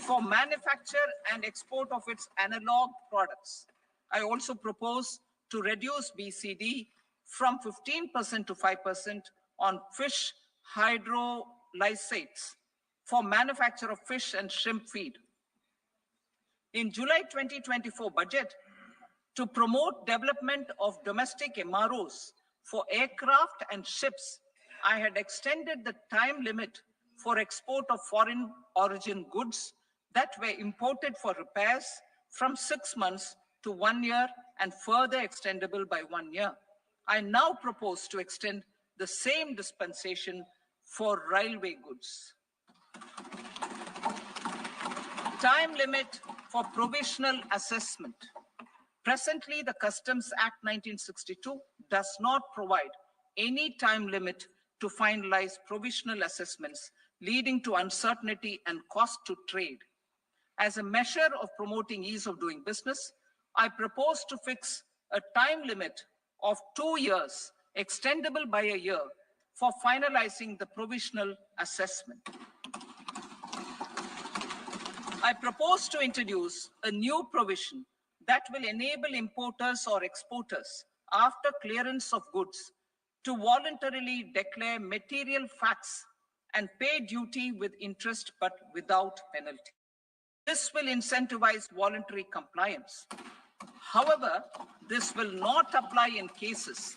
Speaker 3: for manufacture and export of its analog products. I also propose to reduce BCD from 15% to 5% on fish hydrolysates for manufacture of fish and shrimp feed. In July 2024 budget, to promote development of domestic MROs for aircraft and ships, I had extended the time limit for export of foreign origin goods that were imported for repairs from 6 months to 1 year and further extendable by 1 year. I now propose to extend the same dispensation for railway goods. Time limit for provisional assessment. Presently, the Customs Act 1962 does not provide any time limit to finalize provisional assessments, leading to uncertainty and cost to trade. As a measure of promoting ease of doing business, I propose to fix a time limit of 2 years, extendable by a year, for finalizing the provisional assessment. I propose to introduce a new provision that will enable importers or exporters, after clearance of goods, to voluntarily declare material facts and pay duty with interest but without penalty. This will incentivize voluntary compliance. However, this will not apply in cases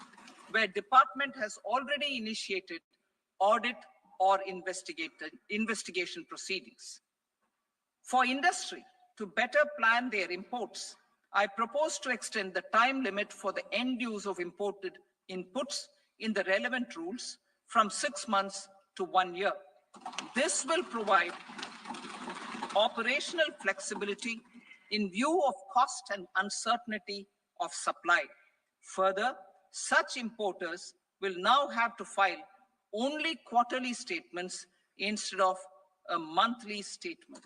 Speaker 3: where department has already initiated audit or investigation proceedings. For industry to better plan their imports, I propose to extend the time limit for the end use of imported inputs in the relevant rules from 6 months to 1 year. This will provide operational flexibility in view of cost and uncertainty of supply. Further, such importers will now have to file only quarterly statements instead of a monthly statement.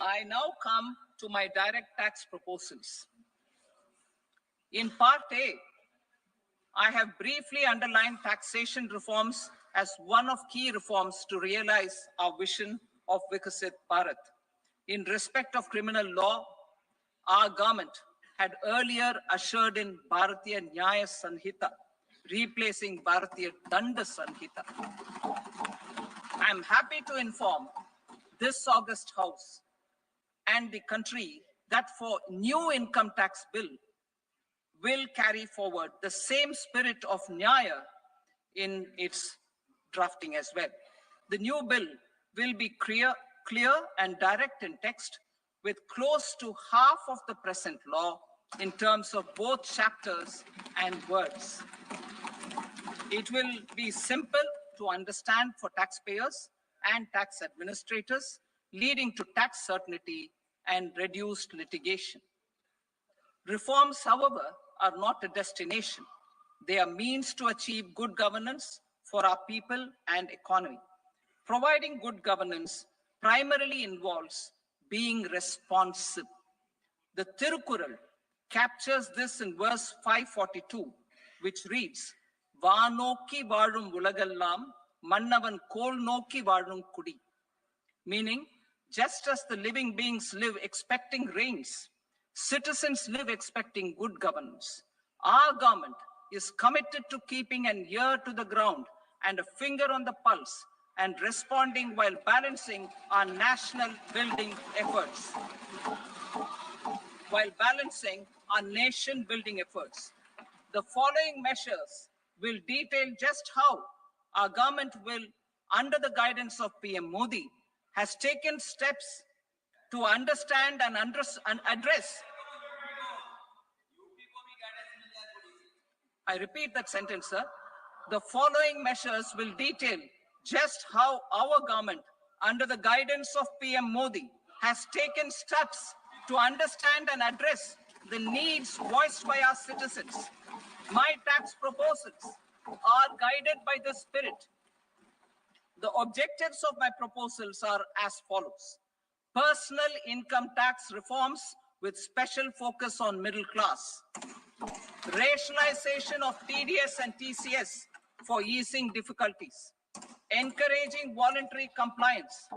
Speaker 3: I now come to my direct tax proposals. In Part A, I have briefly underlined taxation reforms as one of key reforms to realize our vision of Vikasit Bharat. In respect of criminal law, our government had earlier ushered in Bharatiya Nyaya Sanhita, replacing Bharatiya Danda Sanhita. I am happy to inform this August House and the country that for new income tax bill will carry forward the same spirit of Nyaya in its drafting as well. The new bill will be clear and direct in text, with close to half of the present law in terms of both chapters and words. It will be simple to understand for taxpayers and tax administrators, leading to tax certainty and reduced litigation. Reforms, however, are not a destination. They are means to achieve good governance for our people and economy. Providing good governance primarily involves being responsive. The Tirukural captures this in verse 542, which reads, Vanoki varum ulagallam, mannavan kol noki varum kudi. Meaning, just as the living beings live expecting rains, citizens live expecting good governance. Our government is committed to keeping an ear to the ground and a finger on the pulse and responding while balancing our national building efforts. The following measures will detail just how our government will, under the guidance of PM Modi, has taken steps to understand and address. I repeat that sentence, sir. The following measures will detail just how our government, under the guidance of PM Modi, has taken steps to understand and address the needs voiced by our citizens. My tax proposals are guided by this spirit. The objectives of my proposals are as follows. Personal income tax reforms with special focus on middle class. Rationalization of TDS and TCS for easing difficulties. Encouraging voluntary compliance.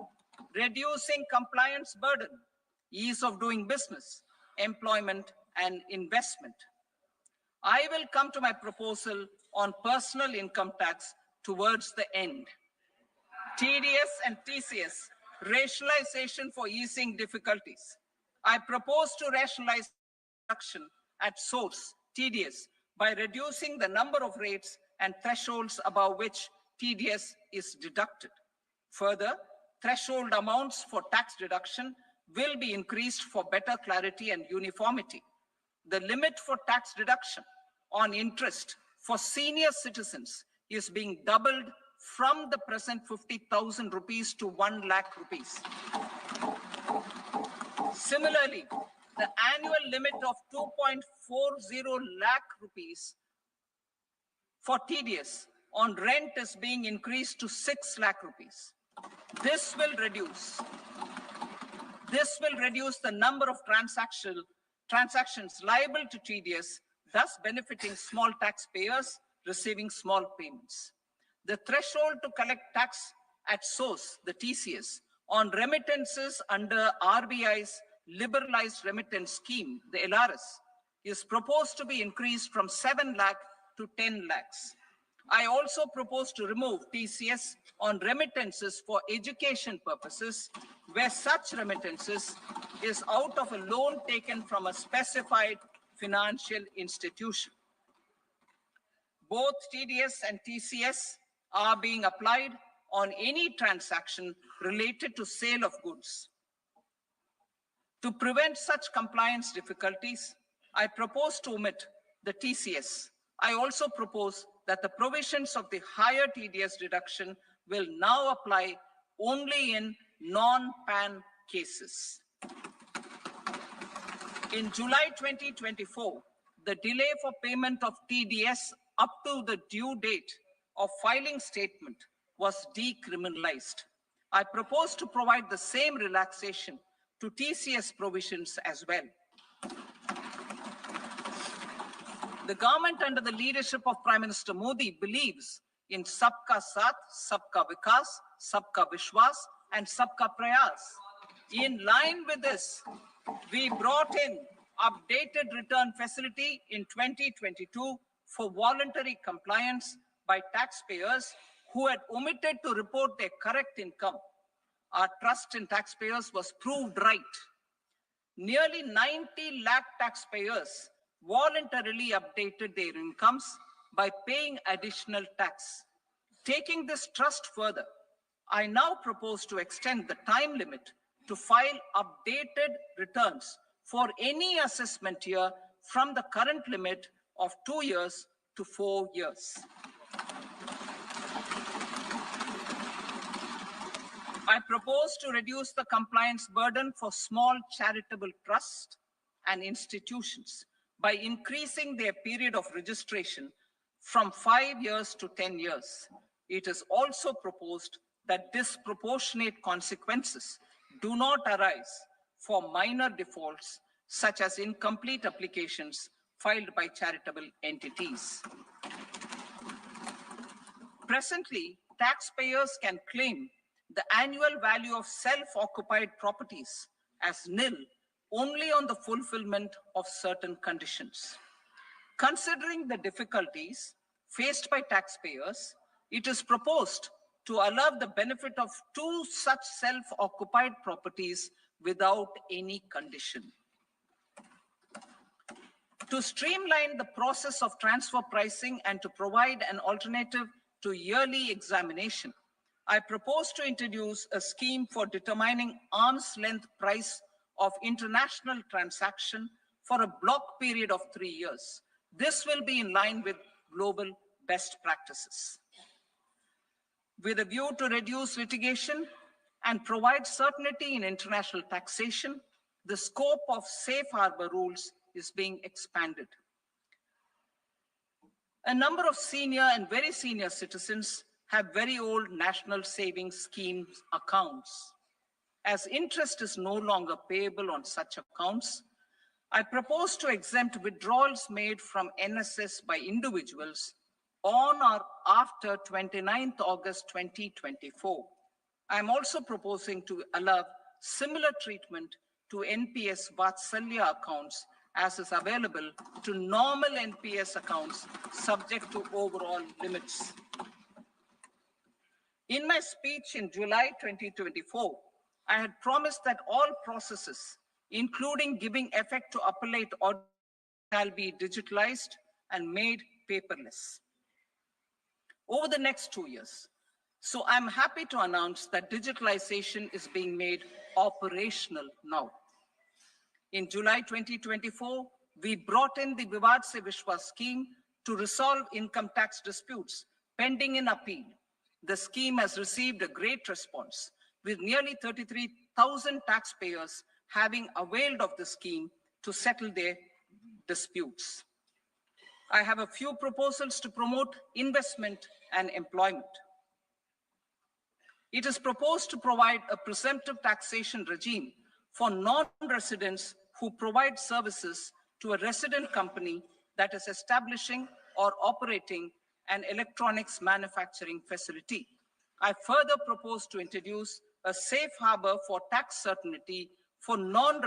Speaker 3: Reducing compliance burden. Ease of doing business, employment, and investment. I will come to my proposal on personal income tax towards the end. TDS and TCS, rationalization for easing difficulties. I propose to rationalize deduction at source, TDS, by reducing the number of rates and thresholds above which TDS is deducted. Further, threshold amounts for tax deduction will be increased for better clarity and uniformity. The limit for tax deduction on interest for senior citizens is being doubled from the present 50,000 rupees to 1 lakh rupees. Similarly, the annual limit of 2.40 lakh rupees for TDS on rent is being increased to 6 lakh rupees. This will reduce the number of transactions liable to TDS, thus benefiting small taxpayers receiving small payments. The threshold to collect tax at source, the TCS, on remittances under RBI's liberalized remittance scheme, the LRS, is proposed to be increased from 7 lakh to 10 lakhs. I also propose to remove TCS on remittances for education purposes, where such remittances is out of a loan taken from a specified financial institution. Both TDS and TCS are being applied on any transaction related to sale of goods. To prevent such compliance difficulties, I propose to omit the TCS. I also propose that the provisions of the higher TDS deduction will now apply only in non-PAN cases. In July 2024, the delay for payment of TDS up to the due date of filing statement was decriminalized. I propose to provide the same relaxation to TCS provisions as well. The government under the leadership of Prime Minister Modi believes in Sabka Saath, Sabka Vikas, Sabka Vishwas, and Sabka Prayas. In line with this, we brought in updated return facility in 2022 for voluntary compliance by taxpayers who had omitted to report their correct income. Our trust in taxpayers was proved right. Nearly 90 lakh taxpayers voluntarily updated their incomes by paying additional tax. Taking this trust further, I now propose to extend the time limit to file updated returns for any assessment year from the current limit of 2 years to 4 years. I propose to reduce the compliance burden for small charitable trusts and institutions by increasing their period of registration from 5 years to 10 years. It is also proposed that disproportionate consequences do not arise for minor defaults such as incomplete applications filed by charitable entities. Presently, taxpayers can claim the annual value of self-occupied properties as nil only on the fulfillment of certain conditions. Considering the difficulties faced by taxpayers, it is proposed to allow the benefit of 2 such self-occupied properties without any condition. To streamline the process of transfer pricing and to provide an alternative to yearly examination, I propose to introduce a scheme for determining arm's length price of international transaction for a block period of 3 years. This will be in line with global best practices. With a view to reduce litigation and provide certainty in international taxation, the scope of safe harbor rules is being expanded. A number of senior and very senior citizens have very old national savings schemes accounts. As interest is no longer payable on such accounts, I propose to exempt withdrawals made from NSS by individuals on or after 29th August 2024. I am also proposing to allow similar treatment to NPS Vatsalya accounts as is available to normal NPS accounts subject to overall limits. In my speech in July 2024, I had promised that all processes, including giving effect to appellate orders, shall be digitalized and made paperless over the next 2 years. So I'm happy to announce that digitalization is being made operational now. In July 2024, we brought in the Vivad Se Vishwas scheme to resolve income tax disputes pending in appeal. The scheme has received a great response, with nearly 33,000 taxpayers having availed of the scheme to settle their disputes. I have a few proposals to promote investment and employment. It is proposed to provide a presumptive taxation regime for non-residents who provide services to a resident company that is establishing or operating an electronics manufacturing facility. I further propose to introduce a safe harbor for tax certainty for non